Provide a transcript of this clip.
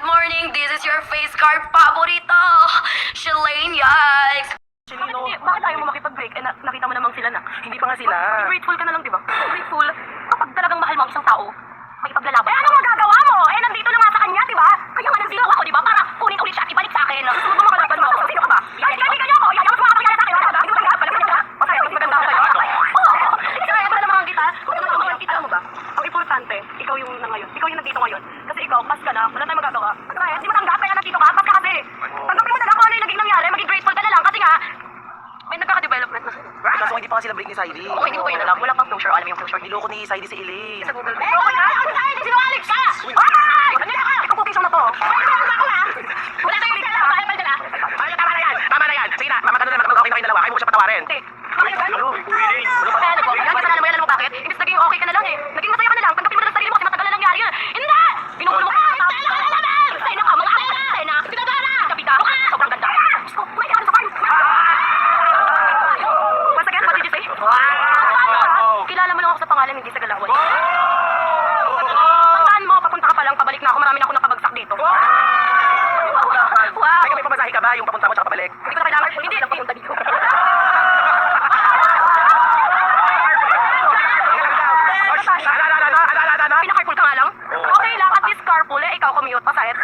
Good morning, this is your face card paborito, Shalane Yikes. Chilino, bakit ayaw mo makipag-break? Eh, nakita mo namang sila na. Hindi pa nga sila. Grateful ka na lang, di ba? Grateful? Kapag talagang mahal mo ang isang tao, may ipaglalaban. Eh, anong magagawa mo? Eh, nandito na nga sa kanya, di ba? Kaya nga nandito ako, di ba? Para kunin ulit siya at ibalik sa akin. Gusto mo makalaban mo ako? Sino ka ba? Ay, kaibigan ako! Yayaw mo makapagkala sa akin! Hindi mo tanggap! Balik mo siya! Masaya, mas maganda ako sa'yo. Oo! Kaya mo na naman kita. Huwag ka naman kita mo ba? Ang importante, ikaw yung na ngayon. Ikaw yung nandito ngayon. Kasi ikaw, pas ka na. Wala tayong magagawa. Kaya, di mo tanggap. Kaya nandito ka. Pas ka kasi. Tanggapin mo na lang kung ano yung naging nangyari. Maging grateful ka na lang. Kasi nga, may nagkaka-development na sa'yo. Kaso hindi pa nga sila break ni Saidi. Oo, hindi mo pa yun alam. Wala pang closure. Alam mo yung closure. Niloko ni Saidi si Elaine. Sa Google. Eh, wala ka! Ako sa'yo! Sinungaling ka! Hoy! Manila ka! Ikaw quotation na to. Wala ako ha! Wala tayong bigla na. Bakit pala na? Ay, tama na yan! Tama na yan! Sige na, mamagano na mag-okay na kayong dalawa. Kayo mo siya patawarin. Hindi. Bakit ba? Ano? Willing! Ano pa? Kaya ano po? Kasalanan mo yan, alam mo bakit? Imbis naging okay ka na lang eh. Naging masaya ka na lang. Tanggapin mo na lang sarili mo kasi matagal na nangyari yun. Hindi! Pinugulo mo ka! Stella ka na naman! Stella ka! Mga Stella! Stella! Pinagana! Gabi ka! Sobrang ganda! Diyos ko! May ka sa farm! Once again, what did you say? Kilala mo lang ako sa pangalan, hindi sa galawan. Tandaan mo, papunta ka pa lang, pabalik na ako. Marami na ako nakabagsak dito. Wow! Ay, may pamasahe ka ba? Yung papunta mo tsaka pabalik? Hindi ko na kailangan. Hindi lang papunta dito. Ano? Pinakarpool ka nga lang? Okay lang, at least carpool eh. Ikaw commute, pasahit.